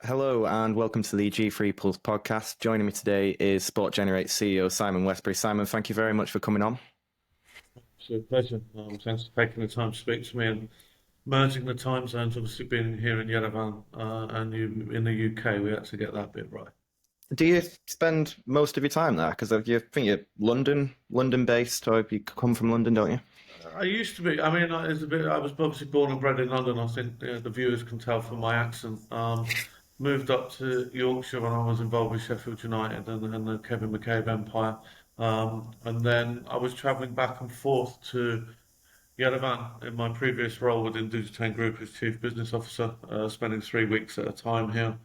Hello and welcome to the G3 Pulse podcast. Joining me today is Sport Generate CEO Simon Westbury. Simon, thank you very much for coming on. It's a pleasure. Thanks for taking the time to speak to me and merging the time zones. Obviously, being here in Yerevan and you in the UK, we had to get that bit right. Do you spend most of your time there? Because you think you're London based, or you come from London, don't you? I used to be. I mean, it's a bit. I was obviously born and bred in London. I think the viewers can tell from my accent. Moved up to Yorkshire when I was involved with Sheffield United and the Kevin McCabe empire. And then I was travelling back and forth to Yerevan in my previous role within Digitain Group as Chief Business Officer, spending 3 weeks at a time here.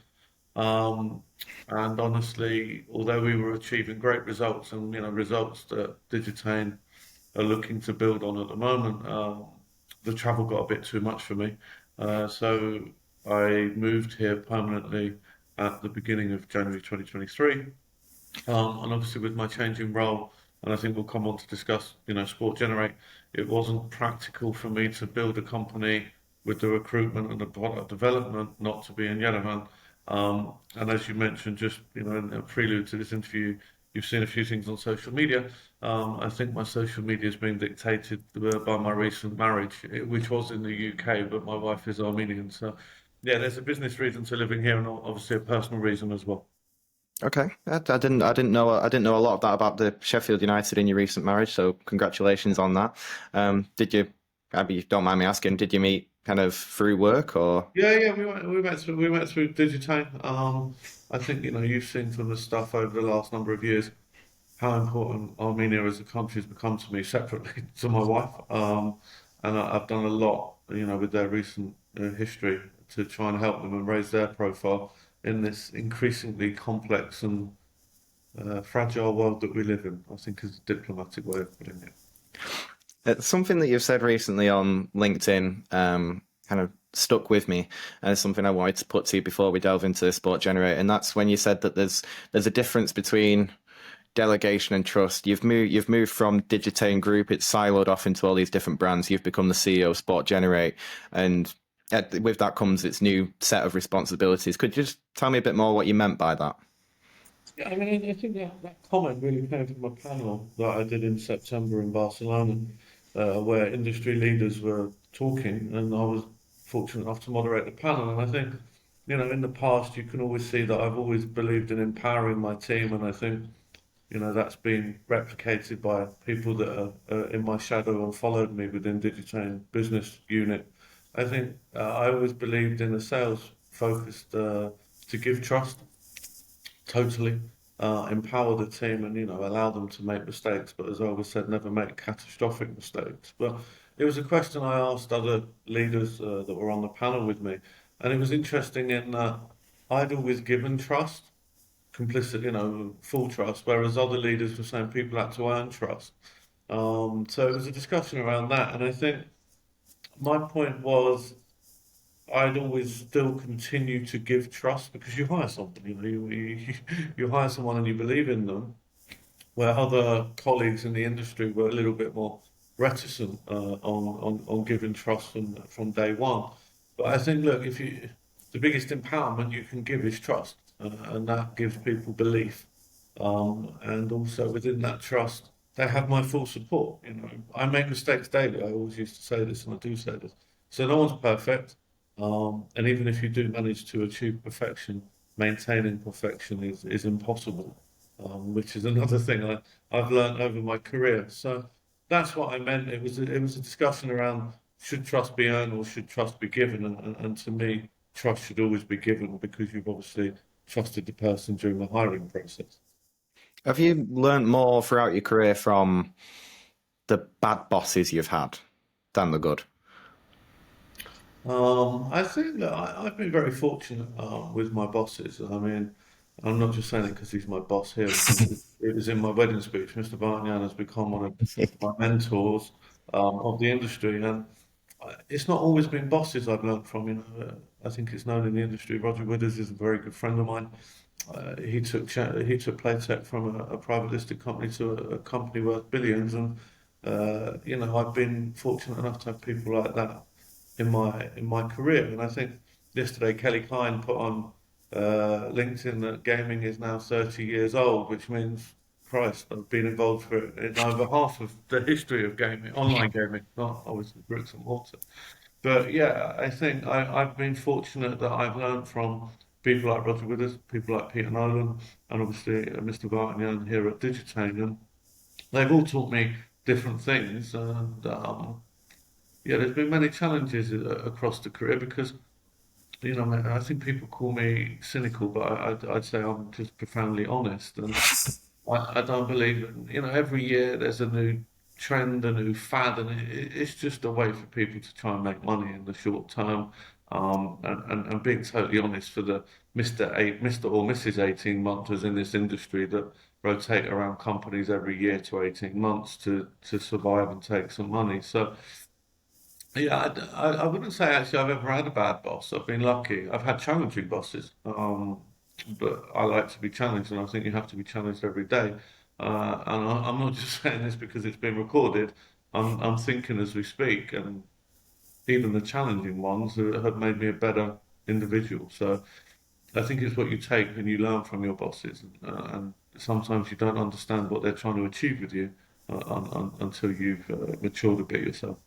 Um, and honestly, although we were achieving great results and results that Digitain are looking to build on at the moment, the travel got a bit too much for me. So I moved here permanently at the beginning of January 2023. And obviously with my changing role, and I think we'll come on to discuss, Sport Generate, it wasn't practical for me to build a company with the recruitment and the product development not to be in Yerevan. And as you mentioned, just in a prelude to this interview, you've seen a few things on social media. I think my social media is being dictated by my recent marriage, which was in the UK, but my wife is Armenian. So yeah, there's a business reason to living here, and obviously a personal reason as well. Okay, I didn't know a lot of that about the Sheffield United in your recent marriage. So congratulations on that. Did you? I mean, you don't mind me asking, did you meet kind of through work or? Yeah, we met through Digitain. I think you've seen from the stuff over the last number of years how important Armenia as a country has become to me separately to my wife. And I've done a lot, with their recent history to try and help them and raise their profile in this increasingly complex and fragile world that we live in. I think is a diplomatic way of putting it. It's something that you've said recently on LinkedIn, kind of stuck with me, and it's something I wanted to put to you before we delve into Sport Generate. And that's when you said that there's a difference between delegation and trust. You've moved from Digitain Group. It's siloed off into all these different brands. You've become the CEO of Sport Generate, and with that comes its new set of responsibilities. Could you just tell me a bit more what you meant by that? Yeah, I mean, I think that comment really came from a panel that I did in September in Barcelona, where industry leaders were talking, and I was fortunate enough to moderate the panel. And I think, in the past, you can always see that I've always believed in empowering my team, and I think, that's been replicated by people that are in my shadow and followed me within Digitain business unit. I think I always believed in a sales focused to give trust totally, empower the team and allow them to make mistakes, but as I always said, never make catastrophic mistakes. But it was a question I asked other leaders that were on the panel with me, and it was interesting in that I'd always given trust, complicit, full trust, whereas other leaders were saying people had to earn trust. So it was a discussion around that, and I think my point was I'd always still continue to give trust because you hire someone, you hire someone and you believe in them, where other colleagues in the industry were a little bit more reticent on giving trust from day one. But I think, look, the biggest empowerment you can give is trust, and that gives people belief. And also within that trust, they have my full support. I make mistakes daily. I always used to say this, and I do say this. So no one's perfect. And even if you do manage to achieve perfection, maintaining perfection is impossible, which is another thing I've learned over my career. So that's what I meant. It was a discussion around should trust be earned or should trust be given, and to me, trust should always be given because you've obviously trusted the person during the hiring process. Have you learned more throughout your career from the bad bosses you've had than the good? I think that I've been very fortunate with my bosses. I mean, I'm not just saying it because he's my boss here. It was in my wedding speech. Mr. Barnyan has become one of my mentors of the industry, and it's not always been bosses I've learned from. I think it's known in the industry. Roger Withers is a very good friend of mine. he took Playtech from a private listed company to a company worth billions, and you know, I've been fortunate enough to have people like that in my career. And I think yesterday Kelly Klein put on LinkedIn that gaming is now 30 years old, which means, Christ, I've been involved in over half of the history of gaming, online gaming, not obviously bricks and mortar. But yeah, I think I've been fortunate that I've learned from people like Roger Withers, people like Peter Nolan, and obviously Mr. Vartanian here at Digitane. And they've all taught me different things. And yeah, there's been many challenges across the career because, you know, I think people call me cynical, but I'd say I'm just profoundly honest. And I don't believe in, you know, every year there's a new trend, a new fad, and it's just a way for people to try and make money in the short term. And being totally honest, for the Mr. or Mrs. 18 monthers in this industry that rotate around companies every year to 18 months to survive and take some money. So yeah, I wouldn't say actually I've ever had a bad boss. I've been lucky. I've had challenging bosses, but I like to be challenged, and I think you have to be challenged every day. I'm not just saying this because it's been recorded. I'm thinking as we speak, and even the challenging ones have made me a better individual. So I think it's what you take and you learn from your bosses, and sometimes you don't understand what they're trying to achieve with you until you've matured a bit yourself.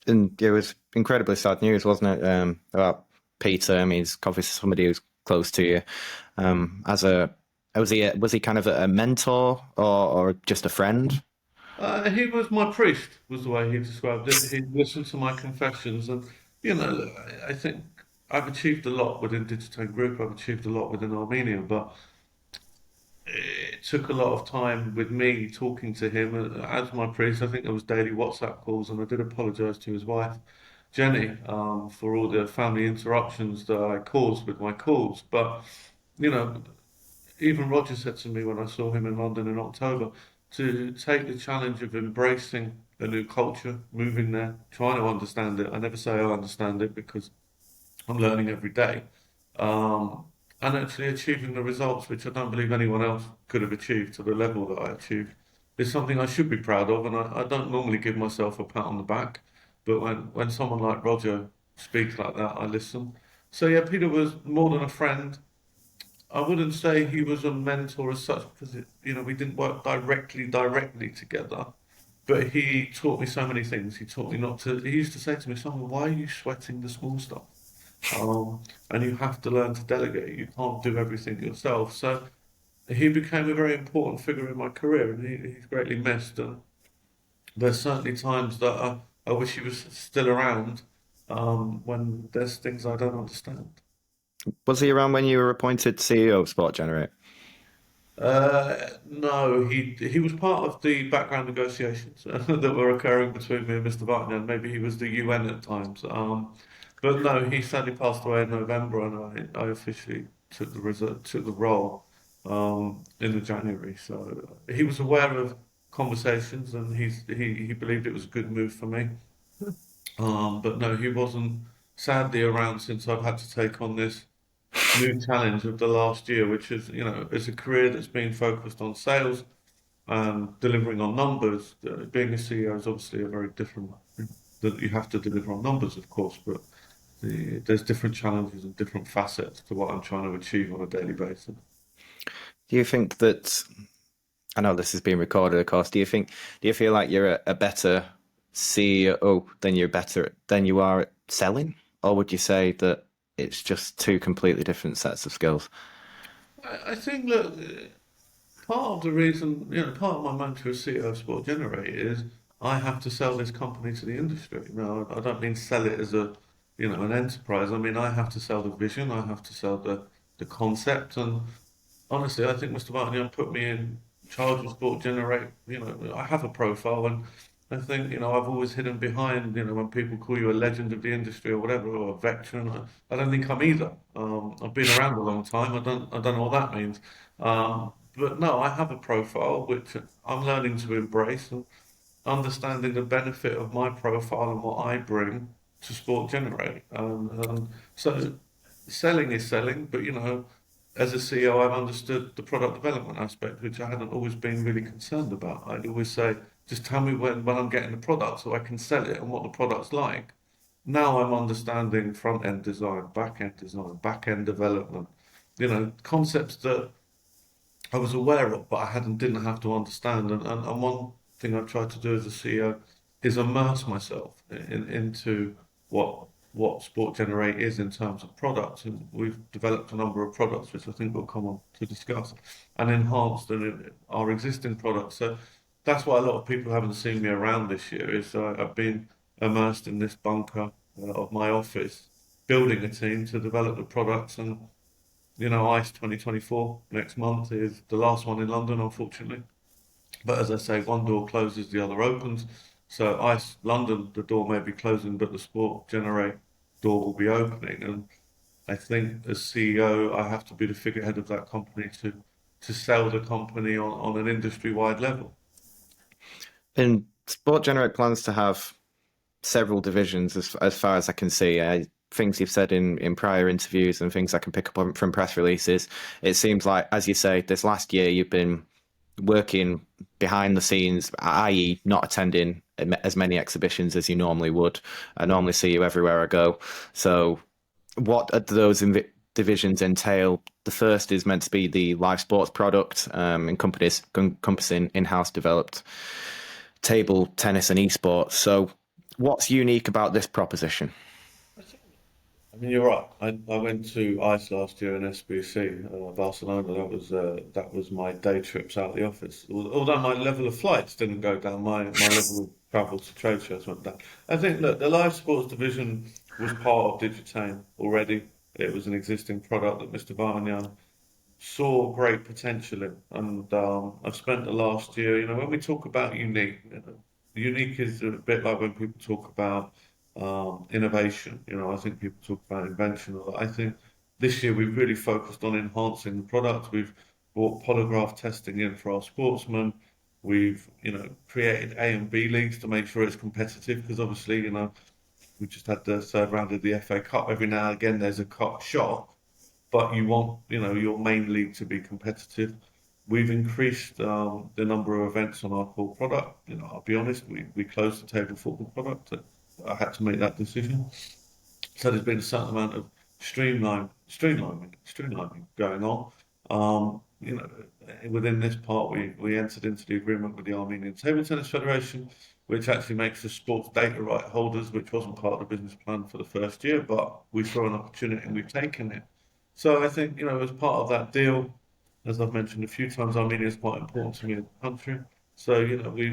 And it was incredibly sad news, wasn't it? About Peter. I mean, he's obviously somebody who's close to you. As a was he kind of a mentor or just a friend? He was my priest, was the way he described it. He listened to my confessions, and you know, I think I've achieved a lot within Digitane Group. I've achieved a lot within Armenia, but it took a lot of time with me talking to him as my priest. I think there was daily WhatsApp calls, and I did apologise to his wife, Jenny, for all the family interruptions that I caused with my calls. But you know, even Roger said to me when I saw him in London in October to take the challenge of embracing a new culture, moving there, trying to understand it. I never say I understand it because I'm learning every day. Um, and actually achieving the results which I don't believe anyone else could have achieved to the level that I achieved is something I should be proud of. And I don't normally give myself a pat on the back, but when someone like Roger speaks like that, I listen. So yeah, Peter was more than a friend. I wouldn't say he was a mentor as such because you know we didn't work directly together. But he taught me so many things. He taught me not to. He used to say to me, "Simon, why are you sweating the small stuff? And you have to learn to delegate. You can't do everything yourself." So he became a very important figure in my career, and he's greatly missed. And there's certainly times that I wish he was still around when there's things I don't understand. Was he around when you were appointed CEO of Sport Generate? No, he was part of the background negotiations that were occurring between me and Mr. Vartanian. Maybe he was the UN at times. But no, he sadly passed away in November, and I officially took the role in the January. So he was aware of conversations, and he believed it was a good move for me. But no, he wasn't sadly around since I've had to take on this new challenge of the last year, which is, you know, it's a career that's been focused on sales and delivering on numbers. Being a CEO is obviously a very different, that you have to deliver on numbers, of course, but there's different challenges and different facets to what I'm trying to achieve on a daily basis. Do you think that I know this is being recorded, of course. Do you feel like you're a better CEO than you are at selling, or would you say that it's just two completely different sets of skills? I think that part of the reason, you know, part of my mantra as CEO of Sport Generate is I have to sell this company to the industry. No, I don't mean sell it as a, you know, an enterprise. I mean I have to sell the vision, I have to sell the concept, and honestly, I think Mr. Martin put me in charge of Sport Generate. You know, I have a profile, and I think you know I've always hidden behind. You know, when people call you a legend of the industry or whatever, or a veteran, I don't think I'm either. I've been around a long time. I don't know what that means. But no, I have a profile which I'm learning to embrace and understanding the benefit of my profile and what I bring to Sport Generate. So selling is selling, but you know. as a CEO, I've understood the product development aspect, which I hadn't always been really concerned about. I'd always say, just tell me when I'm getting the product so I can sell it and what the product's like. Now I'm understanding front end design, back end development, concepts that I was aware of, but I hadn't didn't have to understand. And one thing I've tried to do as a CEO is immerse myself into what Sport Generate is in terms of products. And we've developed a number of products, which I think we'll come on to discuss, and enhanced our existing products. So that's why a lot of people haven't seen me around this year. Is I've been immersed in this bunker of my office, building a team to develop the products and ICE 2024 next month is the last one in London, unfortunately. But as I say, one door closes, the other opens. So ICE London, the door may be closing, but the Sport Generate door will be opening. And I think as CEO, I have to be the figurehead of that company to sell the company on an industry-wide level. And Sport Generate plans to have several divisions, as far as I can see. Things you've said in prior interviews and things I can pick up on from press releases. It seems like, as you say, this last year you've been working behind the scenes, i.e., not attending as many exhibitions as you normally would. I normally see you everywhere I go. So, what do those divisions entail? The first is meant to be the live sports product, encompassing in-house developed table tennis and esports. So, what's unique about this proposition? I mean, you're right. I went to ICE last year in SBC, Barcelona. That was my day trips out of the office. Although my level of flights didn't go down, my level of travel to trade shows went down. I think look, the live sports division was part of Digitain already. It was an existing product that Mr. Varnyan saw great potential in. And I've spent the last year, when we talk about unique, unique is a bit like when people talk about innovation. I think people talk about invention a lot. I think this year we've really focused on enhancing the product. We've brought polygraph testing in for our sportsmen. We've, created A and B leagues to make sure it's competitive because obviously, we just had the third round of the FA Cup. Every now and again, there's a cup shot, but you want your main league to be competitive. We've increased the number of events on our core product. I'll be honest, we closed the table football product. I had to make that decision. So there's been a certain amount of streamlining going on. Within this part, we entered into the agreement with the Armenian Table Tennis Federation, which actually makes us sports data right holders, which wasn't part of the business plan for the first year, but we saw an opportunity and we've taken it. So I think, as part of that deal, as I've mentioned a few times, Armenia is quite important to me as a country. So,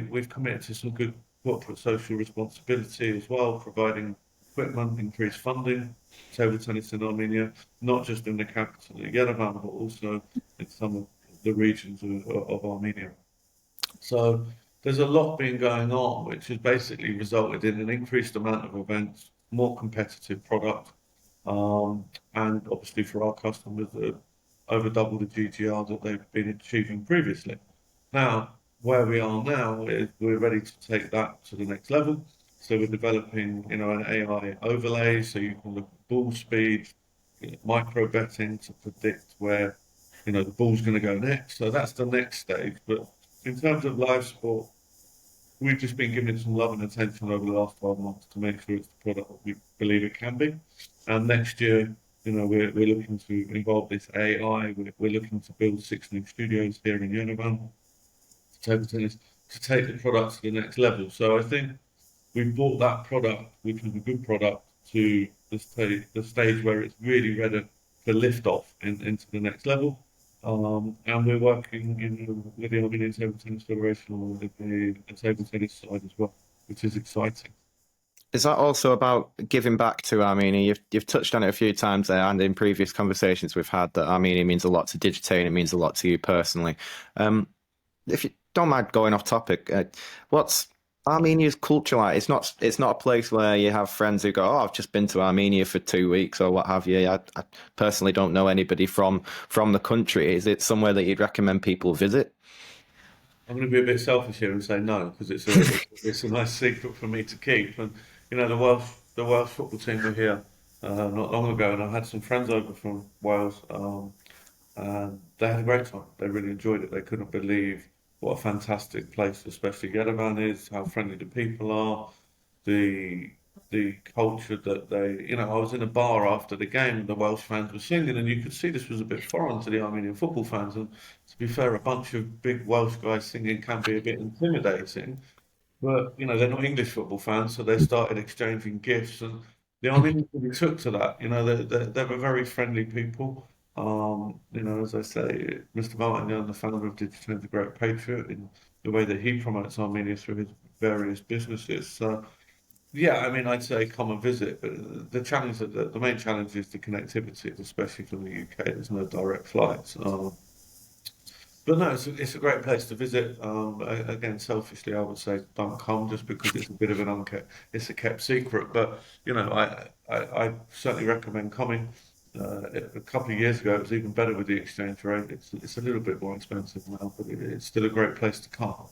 we've committed to some good corporate social responsibility as well, providing equipment, increased funding, table tennis in Armenia, not just in the capital, Yerevan, but also in some of the regions of Armenia. So there's a lot been going on, which has basically resulted in an increased amount of events, more competitive product, and obviously for our customers, over double the GGR that they've been achieving previously. Now, where we are now is we're ready to take that to the next level. So we're developing, an AI overlay so you can look at ball speed, micro betting to predict where, the ball's going to go next. So that's the next stage. But in terms of live sport, we've just been giving it some love and attention over the last 12 months to make sure it's the product that we believe it can be. And next year, we're looking to involve this AI. We're looking to build 6 new studios here in Yerevan table tennis to take the product to the next level. So I think we've brought that product, which was a good product, to the stage where it's really ready to lift off into the next level. And we're working with the Armenian Table Tennis Federation on the table tennis side as well, which is exciting. Is that also about giving back to Armenia? You've touched on it a few times there, and in previous conversations we've had that Armenia means a lot to Digitain. It means a lot to you personally. If you don't mind going off topic, what's Armenia's culture like? It's not a place where you have friends who go, "Oh, I've just been to Armenia for 2 weeks" or what have you. I personally don't know anybody from the country. Is it somewhere that you'd recommend people visit? I'm going to be a bit selfish here and say no, because it's a nice secret for me to keep. And the Welsh football team were here not long ago, and I had some friends over from Wales. and they had a great time. They really enjoyed it. They couldn't believe what a fantastic place, especially Yerevan is, how friendly the people are, the the culture that they, I was in a bar after the game and the Welsh fans were singing, and you could see this was a bit foreign to the Armenian football fans. And to be fair, a bunch of big Welsh guys singing can be a bit intimidating. But they're not English football fans, so they started exchanging gifts, and the Armenians really took to that. They were very friendly people. As I say, Mr. Martin, the founder of Digital the Great Patriot, in the way that he promotes Armenia through his various businesses. So, yeah, I mean, I'd say come and visit. But the main challenge is the connectivity, especially from the UK. There's no direct flights. But no, it's a great place to visit. Again, selfishly, I would say don't come just because it's a bit of it's a kept secret. But I certainly recommend coming. A couple of years ago, it was even better with the exchange rate. It's a little bit more expensive now, but it's still a great place to come.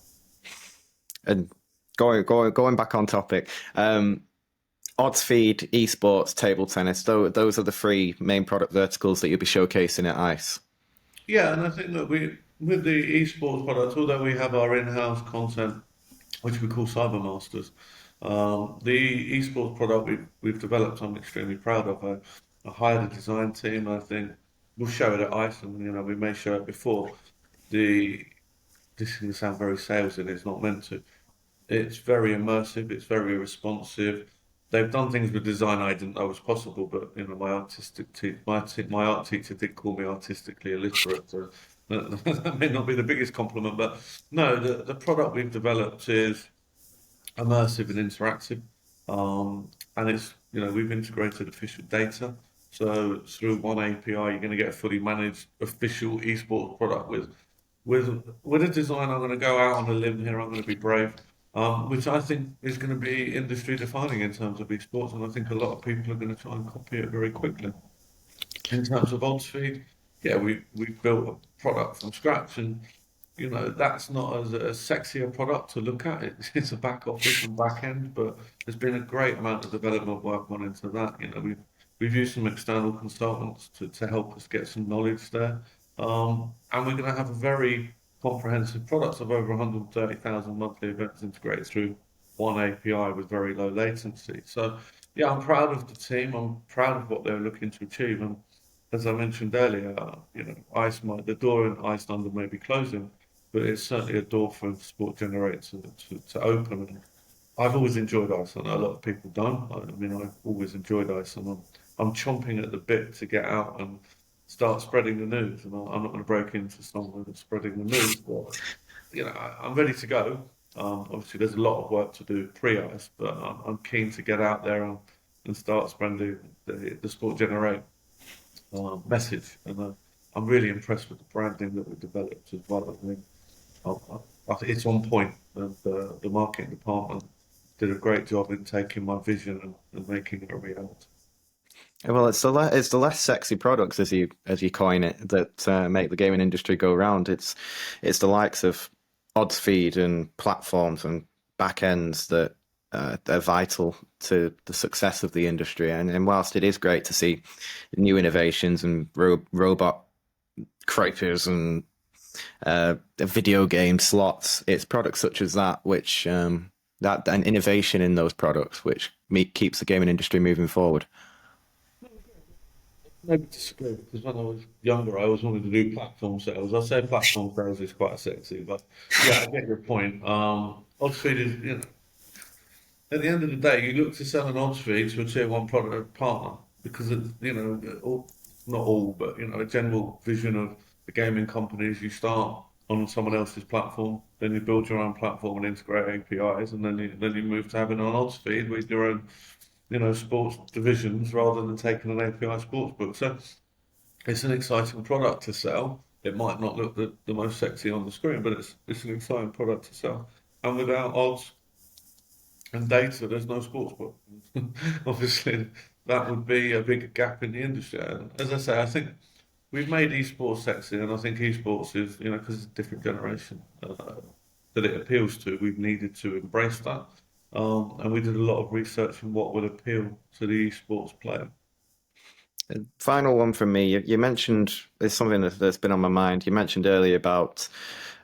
And going back on topic, odds feed, esports, table tennis. Those are the three main product verticals that you'll be showcasing at ICE. Yeah, and I think that with the esports products, although we have our in-house content, which we call Cybermasters, the esports product we've developed, I'm extremely proud of. I hired a design team. I think we'll show it at ICE, and we may show it before. The This is going to sound very salesy, and it's not meant to. It's very immersive. It's very responsive. They've done things with design I didn't know was possible, but my art teacher did call me artistically illiterate. So that may not be the biggest compliment, but no, the product we've developed is immersive and interactive, and we've integrated official data. So through one API, you're going to get a fully managed official esports product with a design. I'm going to go out on a limb here. I'm going to be brave, which I think is going to be industry defining in terms of esports, and I think a lot of people are going to try and copy it very quickly. In terms of odds feed, yeah, we've built a product from scratch, and that's not as sexy a product to look at. It's a back office and back end, but there's been a great amount of development work gone into that. We've used some external consultants to help us get some knowledge there. And we're going to have a very comprehensive product of over 130,000 monthly events integrated through one API with very low latency. So, yeah, I'm proud of the team. I'm proud of what they're looking to achieve. And as I mentioned earlier, the door in Ice London may be closing, but it's certainly a door for Sport Generator to open. And I've always enjoyed ice. I know a lot of people don't. I mean, I've always enjoyed ice, and I'm chomping at the bit to get out and start spreading the news. And I'm not going to break into someone that's spreading the news, but I'm ready to go. Obviously, there's a lot of work to do pre-ice, but I'm keen to get out there and start spreading the Sport Generate message. And I'm really impressed with the branding that we developed as well. I think it's on point, and the marketing department did a great job in taking my vision and making it a reality. Well, it's the less sexy products as you coin it that make the gaming industry go round. It's the likes of odds feed and platforms and back ends that are vital to the success of the industry. And whilst it is great to see new innovations and robot creators and video game slots, it's products such as that which that and innovation in those products which keeps the gaming industry moving forward. Maybe disagree because when I was younger, I always wanted to do platform sales. I say platform sales is quite sexy, but yeah, I get your point. Odds feed is, at the end of the day, you look to sell an odds feed to a tier one product partner because it's, not all, but a general vision of the gaming companies. You start on someone else's platform, then you build your own platform and integrate APIs, and then you move to having an odds feed with your own, sports divisions rather than taking an API sports book. So it's an exciting product to sell. It might not look the most sexy on the screen, but it's an exciting product to sell. And without odds and data, there's no sports book. Obviously, that would be a big gap in the industry. And as I say, I think we've made esports sexy, and I think esports is, because it's a different generation that it appeals to. We've needed to embrace that, and we did a lot of research in what would appeal to the esports player. Final one from me. You mentioned it's something that's been on my mind. You mentioned earlier about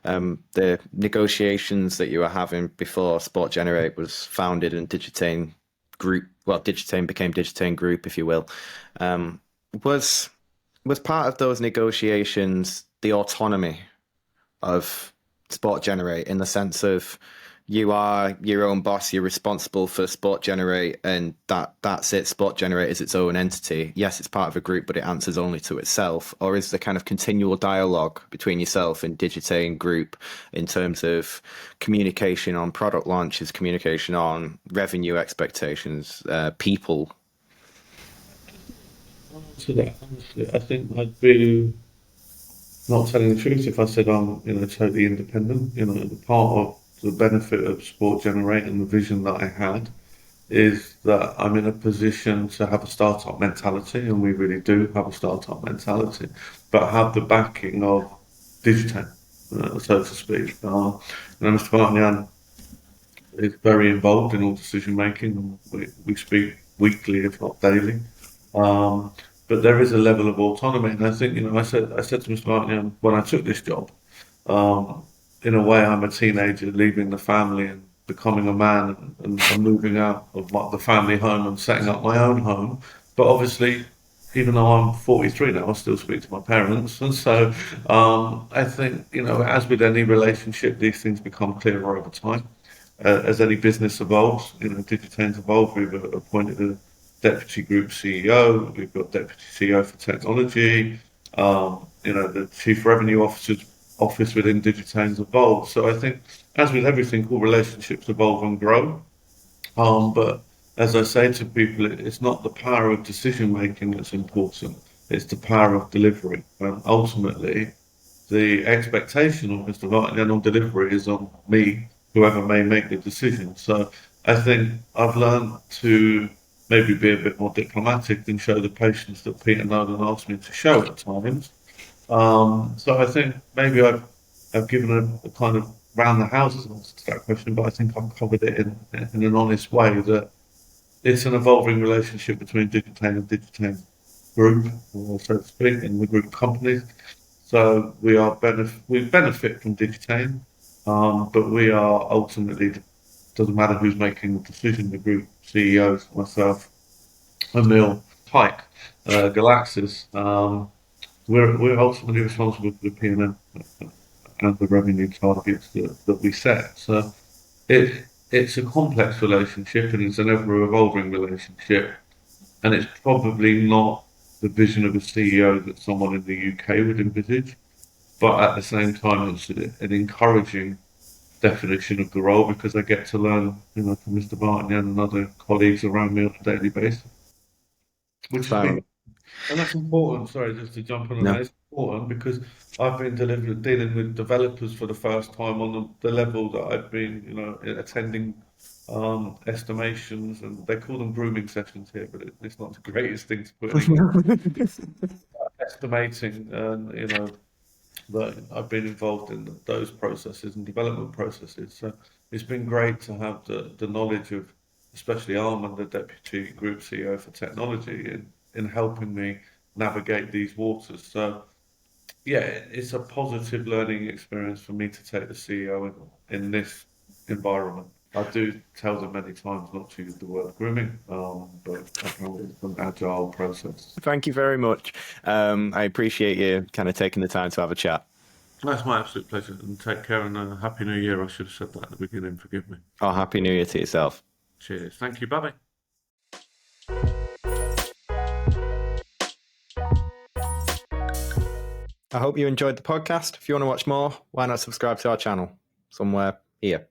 the negotiations that you were having before Sport Generate was founded and Digitain Group. Well, Digitain became Digitain Group, if you will. Um, was was part of those negotiations the autonomy of Sport Generate in the sense of you are your own boss, you're responsible for Sport Generate, and that's it. Sport Generate is its own entity. Yes, it's part of a group, but it answers only to itself. Or is there kind of continual dialogue between yourself and Digitain Group in terms of communication on product launches, communication on revenue expectations, people? To that, honestly, I think I'd be not telling the truth if I said I'm, totally independent. The part of the benefit of Sport Generate and the vision that I had is that I'm in a position to have a startup mentality, and we really do have a startup mentality, but have the backing of Digital, so to speak. Mr. Vartanian is very involved in all decision making. We speak weekly, if not daily. Um, but there is a level of autonomy, and I think I said to Mr. Vartanian when I took this job, um, in a way, I'm a teenager leaving the family and becoming a man and moving out of the family home and setting up my own home. But obviously, even though I'm 43 now, I still speak to my parents. And so I think, as with any relationship, these things become clearer over time. As any business evolves, Digitain's evolved. We've appointed a deputy group CEO. We've got deputy CEO for technology. The chief revenue officer's office within Digitain's evolved. So I think, as with everything, all relationships evolve and grow. But as I say to people, it's not the power of decision making that's important. It's the power of delivery. And ultimately, the expectation of Mr. Vartanian on delivery is on me, whoever may make the decision. So I think I've learned to maybe be a bit more diplomatic and show the patience that Peter Nolan asked me to show at times. So I think maybe I've given a kind of round the houses answer to that question, but I think I've covered it in an honest way that it's an evolving relationship between Digitain and Digitain Group, or so to speak, and the group companies. So we benefit from Digitain, but we are ultimately, doesn't matter who's making the decision, the group CEOs, myself, Emil, Pike, Galaxis. We're ultimately responsible for the P&L and the revenue targets that we set. So it's a complex relationship, and it's an ever evolving relationship, and it's probably not the vision of a CEO that someone in the UK would envisage. But at the same time, it's an encouraging definition of the role because I get to learn, from Mr. Barton and other colleagues around me on a daily basis, which has Fair been. And that's important. Sorry, just to jump on that. enough. It's important because I've been dealing with developers for the first time on the level that I've been, attending estimations, and they call them grooming sessions here, but it's not the greatest thing to put in English. No. Estimating, and that I've been involved in those processes and development processes. So it's been great to have the knowledge of, especially Armand, the Deputy Group CEO for Technology, in helping me navigate these waters. So yeah, it's a positive learning experience for me to take the CEO in this environment. I do tell them many times not to use the word grooming, but apparently it's an agile process. Thank you very much. I appreciate you kind of taking the time to have a chat. That's my absolute pleasure, and take care, and Happy New Year. I should have said that at the beginning, forgive me. Oh, happy New Year to yourself. Cheers. Thank you. Bye bye. I hope you enjoyed the podcast. If you want to watch more, why not subscribe to our channel somewhere here?